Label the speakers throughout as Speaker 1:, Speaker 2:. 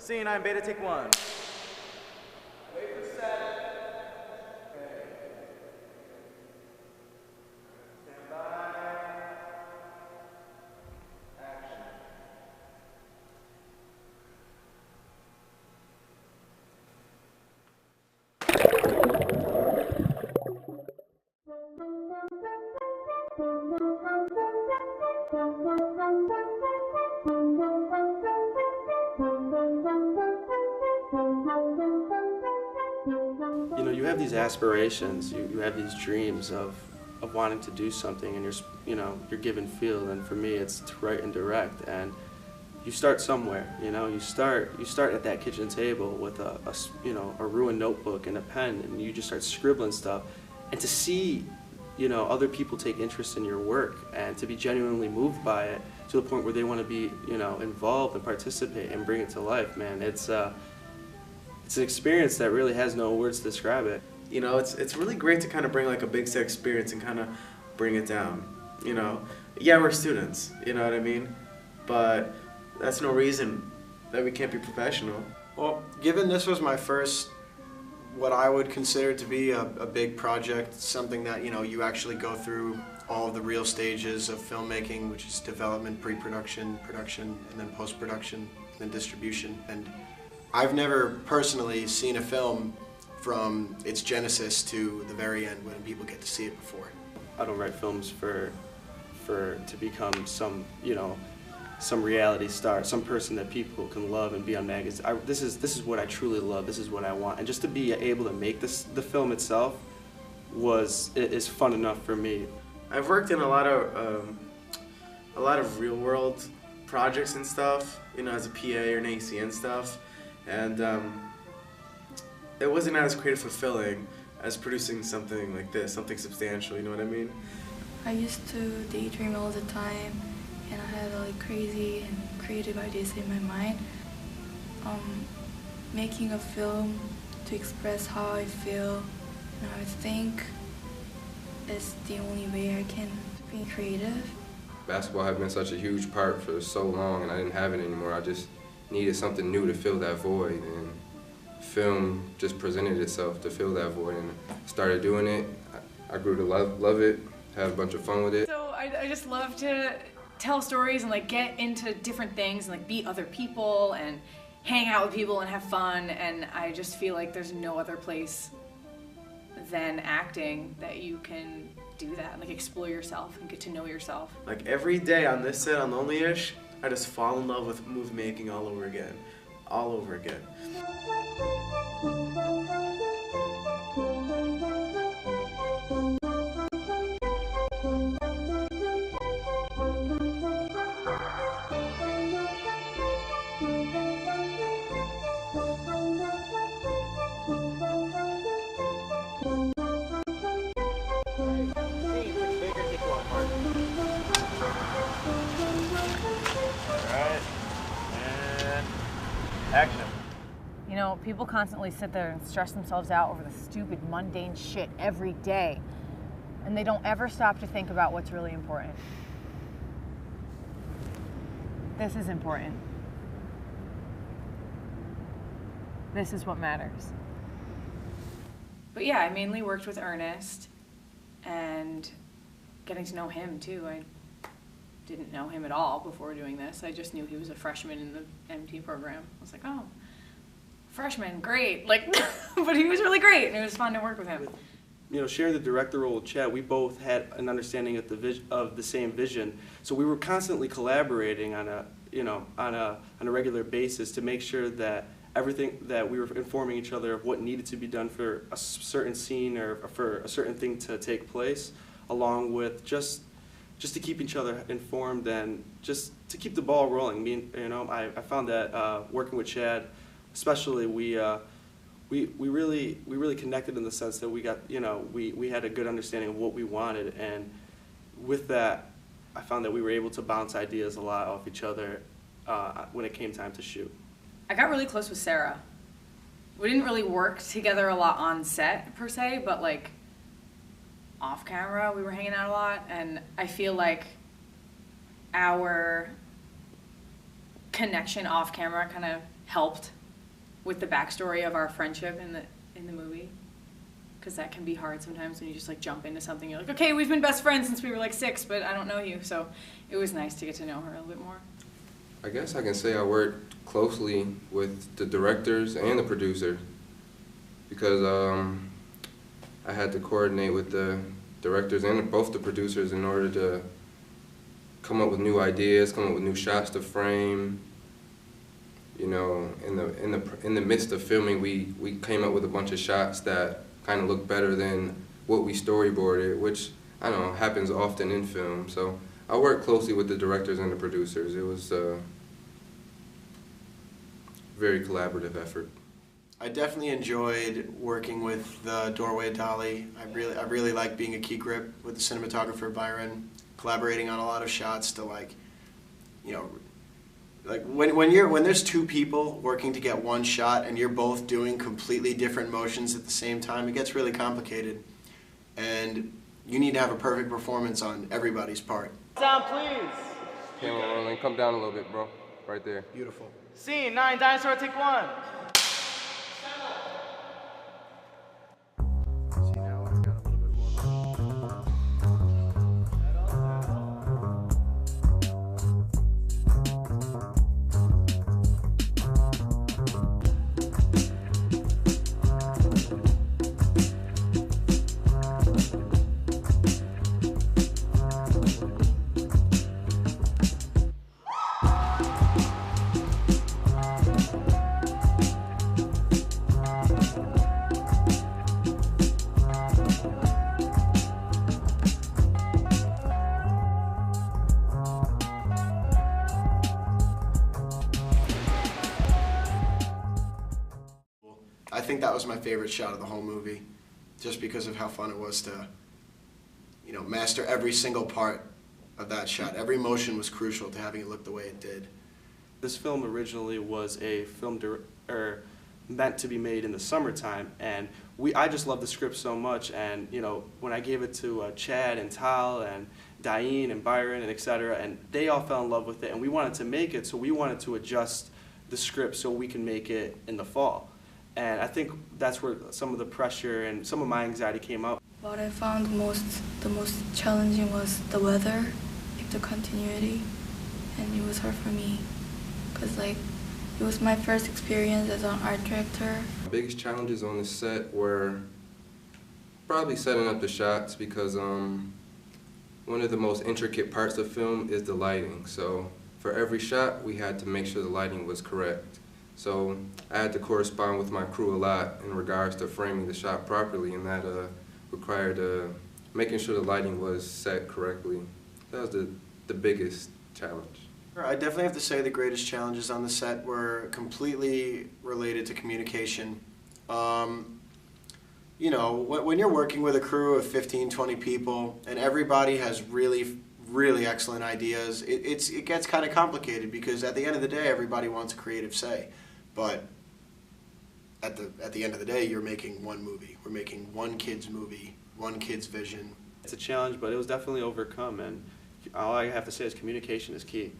Speaker 1: Scene 9, beta, take 1.
Speaker 2: You know, you have these aspirations, you have these dreams of wanting to do something, and you're given field, and for me it's to write and direct, and you start somewhere, you start at that kitchen table with a ruined notebook and a pen, and you just start scribbling stuff, and to see other people take interest in your work and to be genuinely moved by it to the point where they want to be involved and participate and bring it to life, man, it's an experience that really has no words to describe it.
Speaker 3: You know, it's really great to kind of bring like a big set experience and kind of bring it down, Yeah, we're students, you know what I mean? But that's no reason that we can't be professional.
Speaker 4: Well, given this was my first, what I would consider to be a big project, something that, you actually go through all of the real stages of filmmaking, which is development, pre-production, production, and then post-production, and then distribution. And I've never personally seen a film from its genesis to the very end when people get to see it before.
Speaker 2: I don't write films to become some reality star, some person that people can love and be on magazines. This is what I truly love. This is what I want. And just to be able to make the film itself is fun enough for me.
Speaker 3: I've worked in a lot of real world projects and stuff, as a PA or an AC and stuff, and it wasn't as creative fulfilling as producing something like this, something substantial. You know what I mean?
Speaker 5: I used to daydream all the time, and I had like crazy and creative ideas in my mind. Making a film to express how I feel and how I think is the only way I can be creative.
Speaker 6: Basketball had been such a huge part for so long, and I didn't have it anymore. I just needed something new to fill that void, and film just presented itself to fill that void, and started doing it. I grew to love it, have a bunch of fun with it.
Speaker 7: So I just love to tell stories and like get into different things and like meet other people and hang out with people and have fun, and I just feel like there's no other place than acting that you can do that, like explore yourself and get to know yourself.
Speaker 3: Like every day on this set on Lonely-ish, I just fall in love with movie making all over again. All over again.
Speaker 1: Action.
Speaker 8: People constantly sit there and stress themselves out over the stupid, mundane shit every day, and they don't ever stop to think about what's really important. This is important. This is what matters.
Speaker 7: But yeah, I mainly worked with Ernest and getting to know him too. I didn't know him at all before doing this. I just knew he was a freshman in the MT program. I was like, oh, freshman, great. Like, but he was really great, and it was fun to work with him.
Speaker 2: Sharing the director role with Chad, we both had an understanding of the same vision. So we were constantly collaborating on a regular basis to make sure that everything that we were informing each other of what needed to be done for a certain scene or for a certain thing to take place, along with just to keep each other informed and just to keep the ball rolling. I found that working with Chad, especially, we really connected in the sense that we got we had a good understanding of what we wanted, and with that, I found that we were able to bounce ideas a lot off each other when it came time to shoot.
Speaker 7: I got really close with Sarah. We didn't really work together a lot on set per se, but like off camera we were hanging out a lot, and I feel like our connection off camera kind of helped with the backstory of our friendship in the movie. Because that can be hard sometimes when you just like jump into something. You're like, okay, we've been best friends since we were like 6, but I don't know you. So it was nice to get to know her a little bit more.
Speaker 6: I guess I can say I worked closely with the directors and the producer because I had to coordinate with the directors and both the producers in order to come up with new ideas, come up with new shots to frame. You know, in the midst of filming, we came up with a bunch of shots that kind of look better than what we storyboarded, which I don't know happens often in film. So I worked closely with the directors and the producers. It was a very collaborative effort.
Speaker 4: I definitely enjoyed working with the Doorway Dolly. I really like being a key grip with the cinematographer Byron, collaborating on a lot of shots to like, you know, like when there's 2 people working to get one shot and you're both doing completely different motions at the same time, it gets really complicated, and you need to have a perfect performance on everybody's part.
Speaker 1: Sound, please.
Speaker 6: Camera rolling. Come down a little bit, bro. Right there.
Speaker 4: Beautiful.
Speaker 1: Scene 9, dinosaur, take 1.
Speaker 4: I think that was my favorite shot of the whole movie, just because of how fun it was to, you know, master every single part of that shot. Every motion was crucial to having it look the way it did.
Speaker 2: This film originally was a film meant to be made in the summertime, and I just loved the script so much, and you know, when I gave it to Chad and Tal and Diane and Byron and etc., and they all fell in love with it, and we wanted to make it, so we wanted to adjust the script so we can make it in the fall. And I think that's where some of the pressure and some of my anxiety came up.
Speaker 5: What I found the most challenging was the weather, like the continuity, and it was hard for me because like it was my first experience as an art director.
Speaker 6: The biggest challenges on the set were probably setting up the shots because one of the most intricate parts of film is the lighting. So for every shot, we had to make sure the lighting was correct. So I had to correspond with my crew a lot in regards to framing the shot properly, and that required making sure the lighting was set correctly. That was the biggest challenge.
Speaker 4: I definitely have to say the greatest challenges on the set were completely related to communication. You know, when you're working with a crew of 15, 20 people and everybody has really excellent ideas, it gets kind of complicated because at the end of the day, everybody wants a creative say. But at the end of the day, you're making one movie. We're making one kid's movie, one kid's vision.
Speaker 2: It's a challenge, but it was definitely overcome, and all I have to say is communication is key.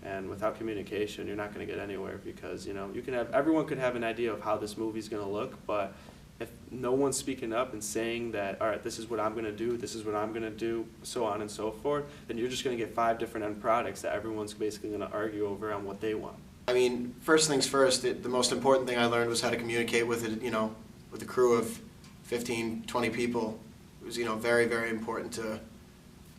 Speaker 2: And without communication, you're not going to get anywhere because, you know, everyone could have an idea of how this movie's going to look, but if no one's speaking up and saying that, all right, this is what I'm going to do, this is what I'm going to do, so on and so forth, then you're just going to get 5 different end products that everyone's basically going to argue over on what they want.
Speaker 4: I mean, first things first, the most important thing I learned was how to communicate with it, you know, with a crew of 15, 20 people. It was, you know, very, very important to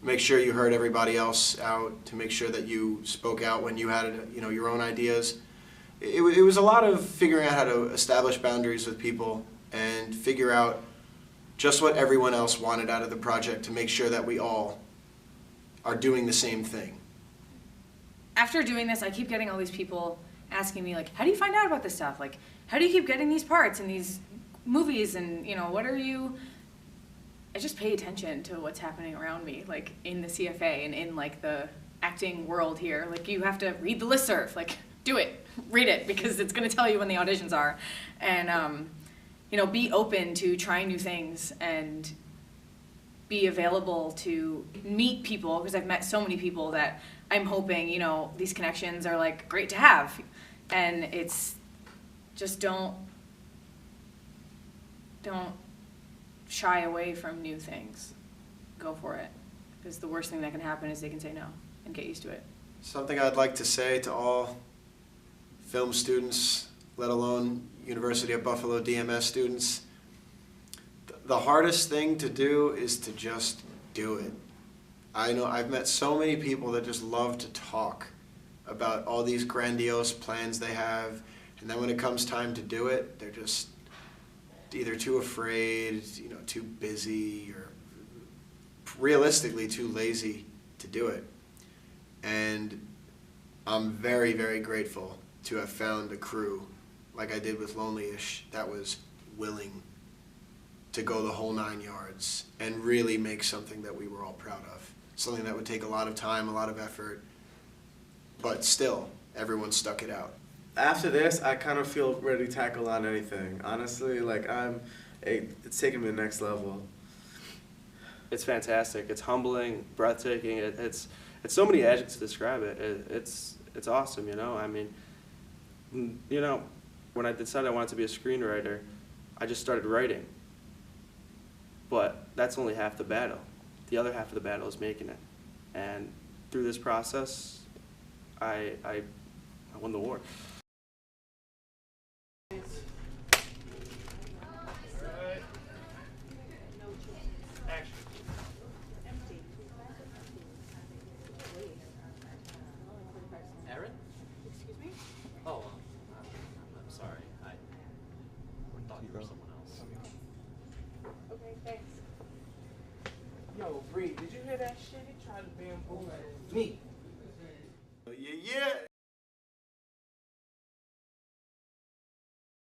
Speaker 4: make sure you heard everybody else out, to make sure that you spoke out when you had, you know, your own ideas. It was a lot of figuring out how to establish boundaries with people and figure out just what everyone else wanted out of the project to make sure that we all are doing the same thing.
Speaker 7: After doing this, I keep getting all these people asking me, like, how do you find out about this stuff? Like, how do you keep getting these parts in these movies? And, you know, what are you... I just pay attention to what's happening around me, like, in the CFA and in, like, the acting world here. Like, you have to read the listserv. Like, do it. Read it, because it's going to tell you when the auditions are. And, you know, be open to trying new things and be available to meet people, because I've met so many people that I'm hoping, you know, these connections are like great to have. And it's just don't shy away from new things. Go for it. Because the worst thing that can happen is they can say no and get used to it.
Speaker 4: Something I'd like to say to all film students, let alone University of Buffalo DMS students, the hardest thing to do is to just do it. I know I've met so many people that just love to talk about all these grandiose plans they have, and then when it comes time to do it, they're just either too afraid, too busy, or realistically too lazy to do it. And I'm very, very grateful to have found a crew like I did with Lonelyish that was willing to go the whole 9 yards and really make something that we were all proud of. Something that would take a lot of time, a lot of effort, but still, everyone stuck it out.
Speaker 3: After this, I kind of feel ready to tackle on anything. Honestly, like it's taken me to the next level.
Speaker 2: It's fantastic. It's humbling, breathtaking. It's so many adjectives to describe it. It's awesome, I mean, when I decided I wanted to be a screenwriter, I just started writing. But that's only half the battle. The other half of the battle is making it. And through this process, I won the war.
Speaker 9: Aaron? Excuse me? Oh, I'm sorry. I thought you were someone else.
Speaker 7: Okay, thanks.
Speaker 10: Yo, Bree, did you hear that shit? He tried to bamboozle
Speaker 9: Me?